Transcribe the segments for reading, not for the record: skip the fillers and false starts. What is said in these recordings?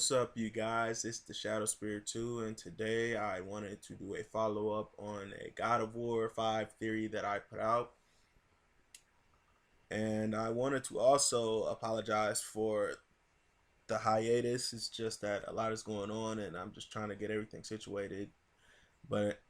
What's up, you guys? It's the Shadow Spirit 2, and today I wanted to do a follow-up on a God of War 5 theory that I put out. And I wanted to also apologize for the hiatus. It's just that a lot is going on, and I'm just trying to get everything situated. But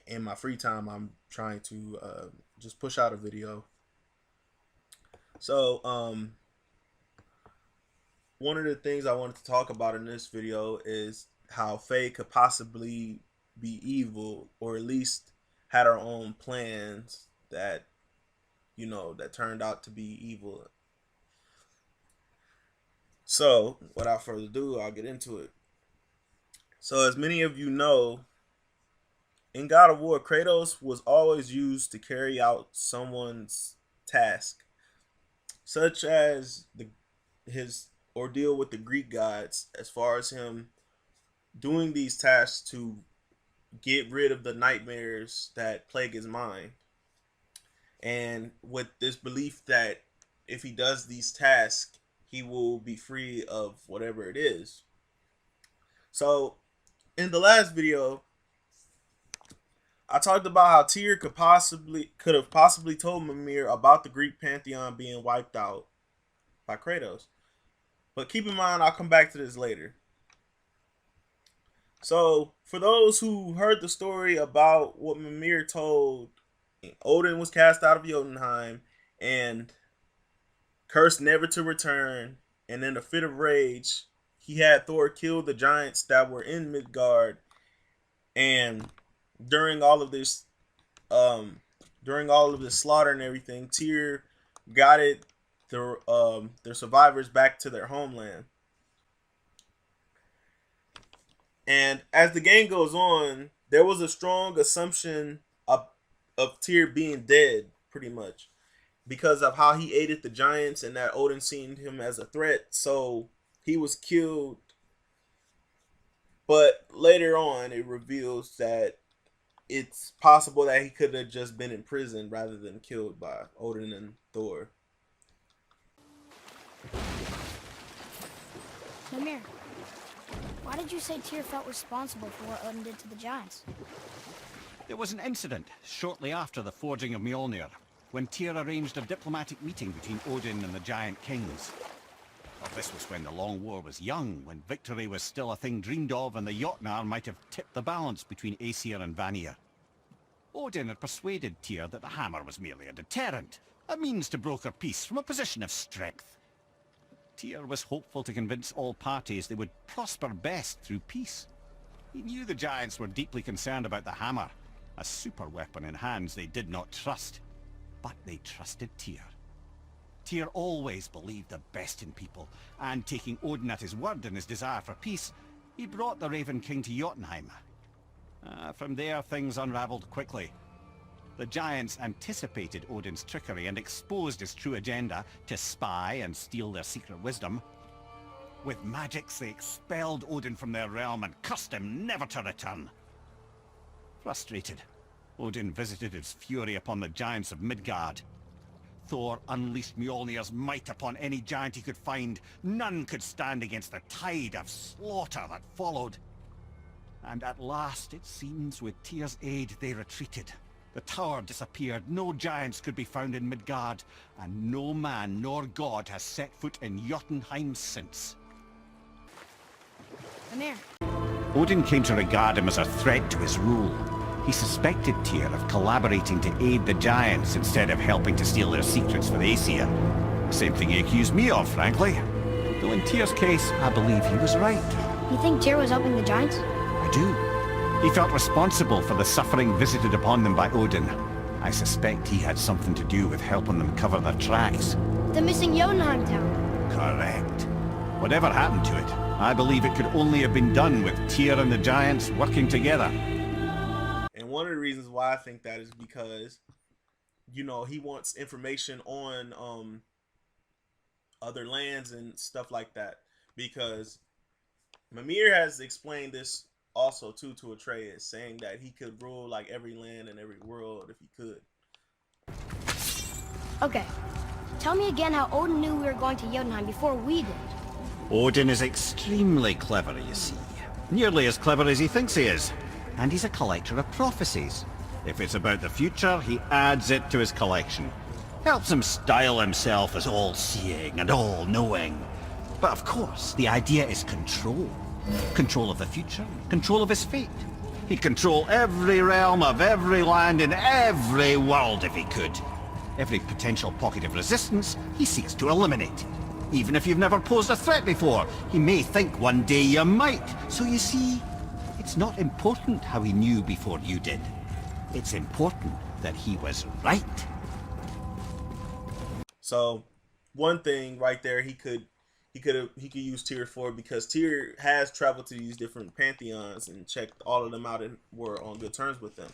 in my free time, I'm trying to just push out a video. So, one of the things I wanted to talk about in this video is how Faye could possibly be evil, or at least had her own plans that, that turned out to be evil. So, without further ado, I'll get into it. So, as many of you know, in God of War, Kratos was always used to carry out someone's task, such as his ordeal with the Greek gods, as far as him doing these tasks to get rid of the nightmares that plague his mind. And with this belief that if he does these tasks, he will be free of whatever it is. So, in the last video, I talked about how Tyr could have possibly told Mimir about the Greek pantheon being wiped out by Kratos. But keep in mind, I'll come back to this later. So, for those who heard the story about what Mimir told, Odin was cast out of Jotunheim and cursed never to return. And in a fit of rage, he had Thor kill the giants that were in Midgard. And during all of this slaughter and everything, Tyr guided their survivors back to their homeland. And as the game goes on, there was a strong assumption of Tyr being dead, pretty much, because of how he aided the giants and that Odin seen him as a threat, so he was killed. But later on, it reveals that it's possible that he could have just been imprisoned rather than killed by Odin and Thor. Mimir, why did you say Tyr felt responsible for what Odin did to the giants? There was an incident shortly after the forging of Mjolnir, when Tyr arranged a diplomatic meeting between Odin and the giant kings. Well, this was when the Long War was young, when victory was still a thing dreamed of, and the Jotnar might have tipped the balance between Aesir and Vanir. Odin had persuaded Tyr that the hammer was merely a deterrent, a means to broker peace from a position of strength. Tyr was hopeful to convince all parties they would prosper best through peace. He knew the giants were deeply concerned about the hammer, a super weapon in hands they did not trust. But they trusted Tyr. Tyr always believed the best in people, and taking Odin at his word in his desire for peace, he brought the Raven King to Jotunheim. From there, things unraveled quickly. The giants anticipated Odin's trickery and exposed his true agenda to spy and steal their secret wisdom. With magics, they expelled Odin from their realm and cursed him never to return. Frustrated, Odin visited his fury upon the giants of Midgard. Thor unleashed Mjolnir's might upon any giant he could find. None could stand against the tide of slaughter that followed. And at last, it seems, with Tyr's aid, they retreated. The tower disappeared, no giants could be found in Midgard, and no man nor god has set foot in Jotunheim since. Mimir. Odin came to regard him as a threat to his rule. He suspected Tyr of collaborating to aid the giants instead of helping to steal their secrets for the Aesir. Same thing he accused me of, frankly. Though in Tyr's case, I believe he was right. You think Tyr was helping the giants? I do. He felt responsible for the suffering visited upon them by Odin. I suspect he had something to do with helping them cover their tracks. The missing Jotunheim town. Correct. Whatever happened to it, I believe it could only have been done with Tyr and the giants working together. And one of the reasons why I think that is because, he wants information on other lands and stuff like that. Because Mimir has explained this also to Atreus, saying that he could rule like every land and every world if he could. Okay, tell me again how Odin knew we were going to Jotunheim before we did. Odin is extremely clever, you see. Nearly as clever as he thinks he is. And he's a collector of prophecies. If it's about the future, he adds it to his collection. Helps him style himself as all-seeing and all-knowing. But of course, the idea is control. Control of the future, control of his fate. He'd control every realm of every land in every world if he could. Every potential pocket of resistance, he seeks to eliminate. Even if you've never posed a threat before, he may think one day you might. So you see, it's not important how he knew before you did. It's important that he was right. So, one thing right there he could use Tyr for, because Tyr has traveled to these different pantheons and checked all of them out and were on good terms with them.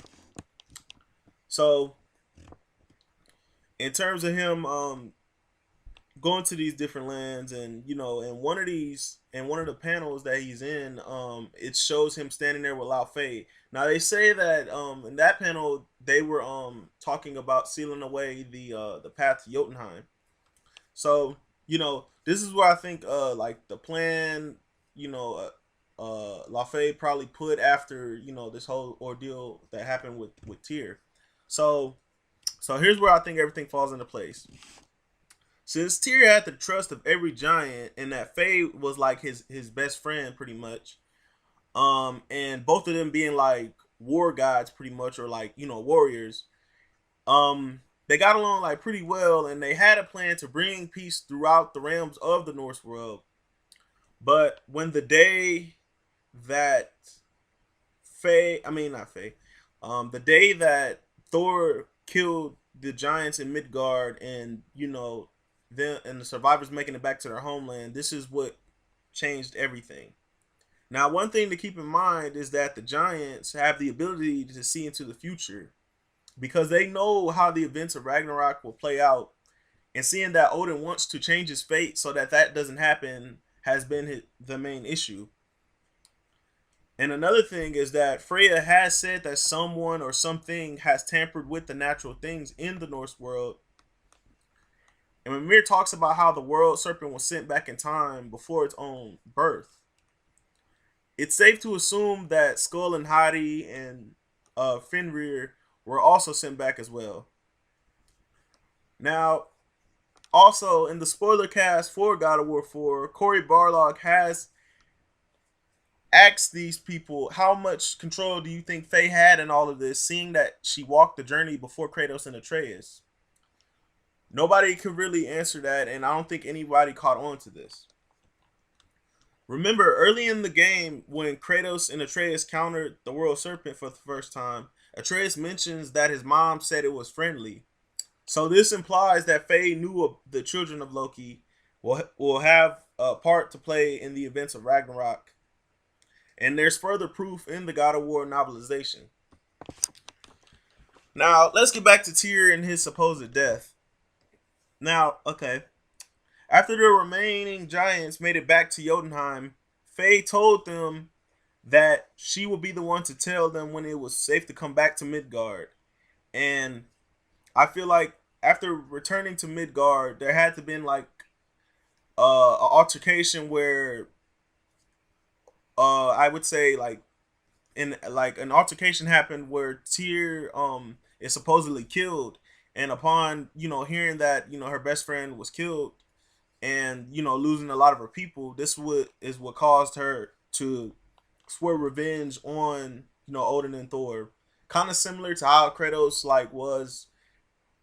So, in terms of him going to these different lands, and in one of the panels that he's in, it shows him standing there with Faye. Now they say that in that panel they were talking about sealing away the path to Jotunheim. So this is where I think like the plan Faye probably put after this whole ordeal that happened with Tyr. So here's where I think everything falls into place. Since Tyr had the trust of every giant, and that Faye was like his best friend pretty much, and both of them being like war gods pretty much, or like warriors, they got along like pretty well, and they had a plan to bring peace throughout the realms of the Norse world. But when the day that the day that Thor killed the giants in Midgard, and them and the survivors making it back to their homeland, this is what changed everything. Now, one thing to keep in mind is that the giants have the ability to see into the future, because they know how the events of Ragnarok will play out, and seeing that Odin wants to change his fate so that doesn't happen has been the main issue. And another thing is that Freya has said that someone or something has tampered with the natural things in the Norse world. And Mimir talks about how the world serpent was sent back in time before its own birth. It's safe to assume that Skull and Hati and Fenrir were also sent back as well. Now, also in the spoiler cast for God of War 4, Cory Barlog has asked these people, how much control do you think Faye had in all of this, seeing that she walked the journey before Kratos and Atreus? Nobody could really answer that, and I don't think anybody caught on to this. Remember, early in the game, when Kratos and Atreus countered the World Serpent for the first time, Atreus mentions that his mom said it was friendly. So this implies that Faye knew the children of Loki will have a part to play in the events of Ragnarok. And there's further proof in the God of War novelization. Now, let's get back to Tyr and his supposed death. Now, okay. After the remaining giants made it back to Jotunheim, Faye told them that she would be the one to tell them when it was safe to come back to Midgard. And I feel like after returning to Midgard, there had to been like an altercation where I would say like an altercation happened where Tyr is supposedly killed, and upon hearing that her best friend was killed and losing a lot of her people, this is what caused her to swear revenge on Odin and Thor, kind of similar to how Kratos was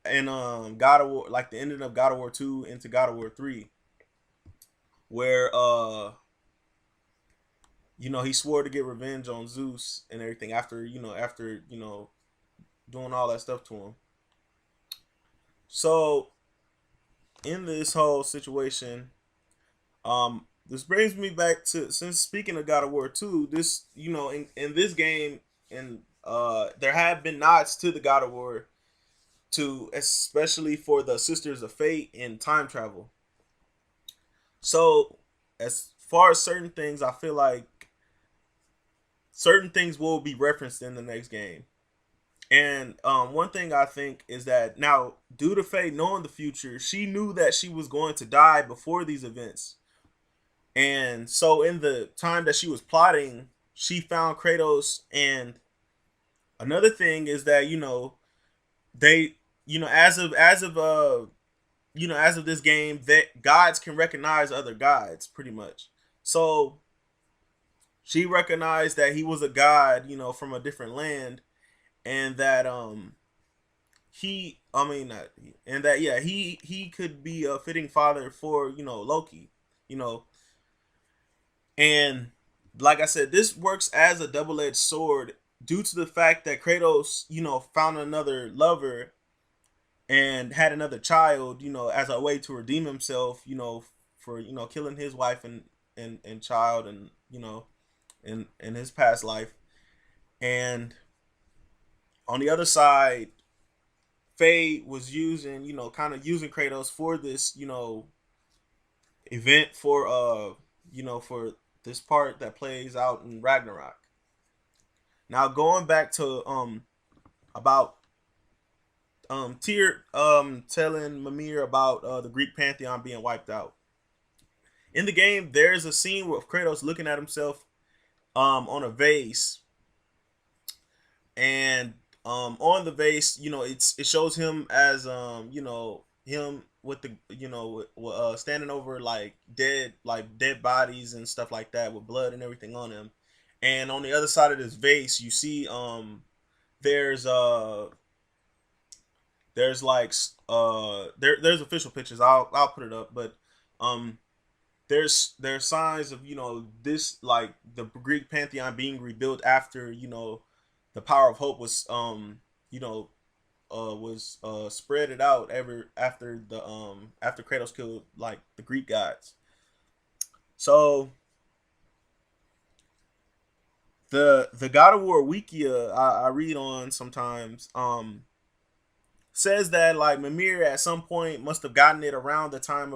in God of War, like the ending of God of War 2 into God of War 3, where he swore to get revenge on Zeus and everything after doing all that stuff to him. So in this whole situation, this brings me back to, since speaking of God of War 2, this in this game, and there have been nods to the God of War 2, especially for the Sisters of Fate and time travel. So as far as certain things, I feel like certain things will be referenced in the next game. And one thing I think is that now, due to Faye knowing the future, she knew that she was going to die before these events. And so in the time that she was plotting, she found Kratos. And another thing is that, they, as of this game, that gods can recognize other gods pretty much. So she recognized that he was a god, from a different land, and that he I mean not, and that yeah, he could be a fitting father for, Loki, you know. And like I said, this works as a double-edged sword due to the fact that Kratos, found another lover and had another child, as a way to redeem himself, for, killing his wife and child, and, in his past life. And on the other side, Faye was using, kind of using Kratos for this, event for for this part that plays out in Ragnarok. Now going back to about Tyr telling Mimir about the Greek pantheon being wiped out. In the game, there's a scene with Kratos looking at himself on a vase, and on the vase, it shows him as him with the standing over dead bodies and stuff like that, with blood and everything on him. And on the other side of this vase, you see there's there's like there's official pictures. I'll put it up, but um there's signs of, this, like, the Greek pantheon being rebuilt after, the power of hope was you know spread it out ever after Kratos killed, like, the Greek gods. So the God of War Wikia I read on sometimes says that, like, Mimir at some point must have gotten it around the time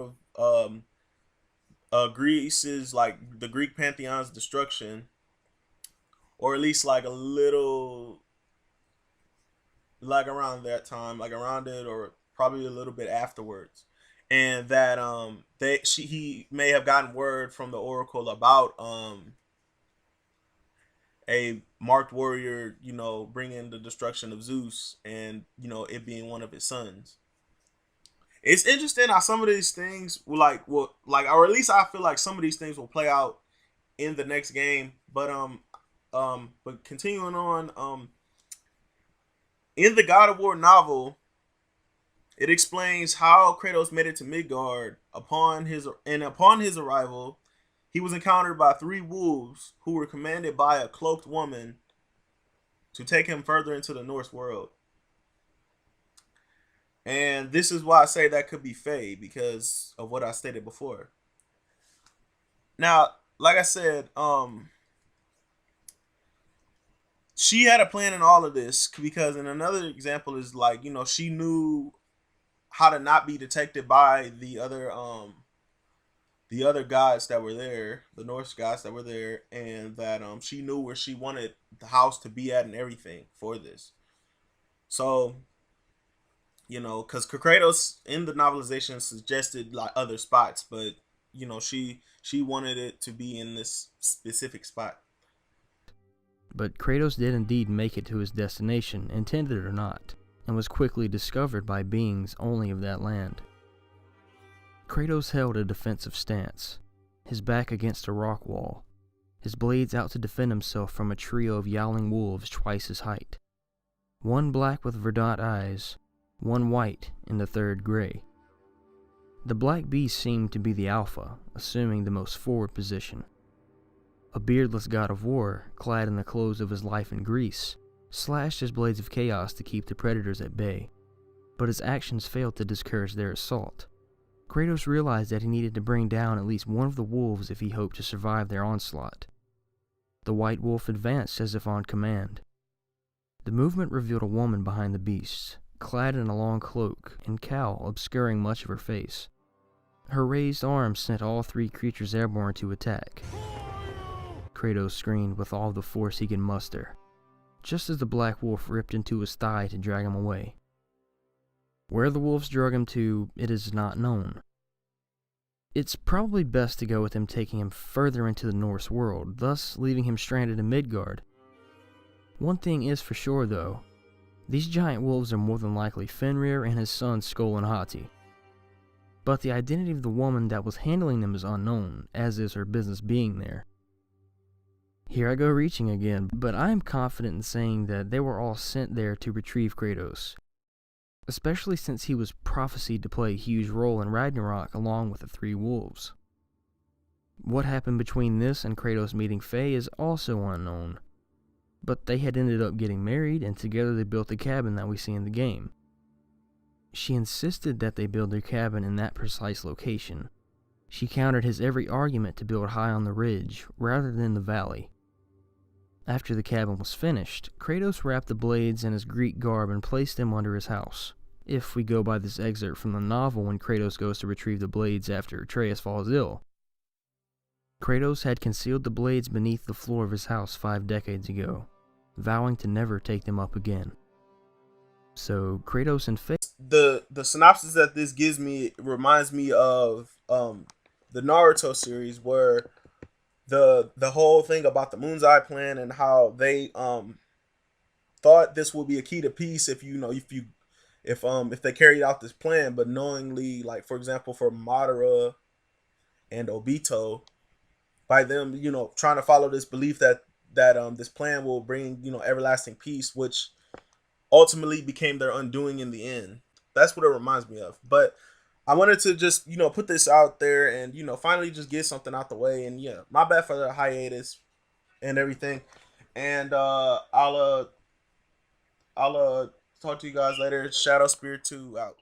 of Greece's, like, the Greek pantheon's destruction, or at least like a little, like, around that time, like around it, or probably a little bit afterwards. And that he may have gotten word from the oracle about a marked warrior, bringing the destruction of Zeus, and, it being one of his sons. It's interesting how some of these things or at least I feel like some of these things will play out in the next game. But continuing on, in the God of War novel, it explains how Kratos made it to Midgard. Upon his arrival, he was encountered by 3 wolves who were commanded by a cloaked woman to take him further into the Norse world. And this is why I say that could be Faye, because of what I stated before. Now, like I said, she had a plan in all of this, because in another example is, like, she knew how to not be detected by the other gods that were there, the Norse gods that were there, and that she knew where she wanted the house to be at and everything for this. So, because Kratos in the novelization suggested, like, other spots, but she wanted it to be in this specific spot. But Kratos did indeed make it to his destination, intended or not, and was quickly discovered by beings only of that land. Kratos held a defensive stance, his back against a rock wall, his blades out to defend himself from a trio of yowling wolves twice his height. One black with verdant eyes, one white, and the third gray. The black beast seemed to be the alpha, assuming the most forward position. A beardless god of war, clad in the clothes of his life in Greece, slashed his blades of chaos to keep the predators at bay, but his actions failed to discourage their assault. Kratos realized that he needed to bring down at least one of the wolves if he hoped to survive their onslaught. The white wolf advanced as if on command. The movement revealed a woman behind the beast, clad in a long cloak and cowl obscuring much of her face. Her raised arms sent all 3 creatures airborne to attack. Kratos screamed with all the force he could muster, just as the black wolf ripped into his thigh to drag him away. Where the wolves drug him to, it is not known. It's probably best to go with him taking him further into the Norse world, thus leaving him stranded in Midgard. One thing is for sure though, these giant wolves are more than likely Fenrir and his son Skoll and Hati. But the identity of the woman that was handling them is unknown, as is her business being there. Here I go reaching again, but I am confident in saying that they were all sent there to retrieve Kratos, especially since he was prophesied to play a huge role in Ragnarok along with the three wolves. What happened between this and Kratos meeting Faye is also unknown, but they had ended up getting married and together they built the cabin that we see in the game. She insisted that they build their cabin in that precise location. She countered his every argument to build high on the ridge rather than the valley. After the cabin was finished, Kratos wrapped the blades in his Greek garb and placed them under his house, if we go by this excerpt from the novel when Kratos goes to retrieve the blades after Atreus falls ill. Kratos had concealed the blades beneath the floor of his house 5 decades ago, vowing to never take them up again. So Kratos and Faye... The synopsis that this gives me reminds me of the Naruto series, where the whole thing about the Moon's Eye plan and how they thought this would be a key to peace if they carried out this plan, but knowingly, like for example for Madara and Obito, by them trying to follow this belief that this plan will bring everlasting peace, which ultimately became their undoing in the end. That's what it reminds me of. But I wanted to just put this out there and finally just get something out the way. And yeah, my bad for the hiatus and everything. And I'll talk to you guys later. Shadow Spirit 2 out.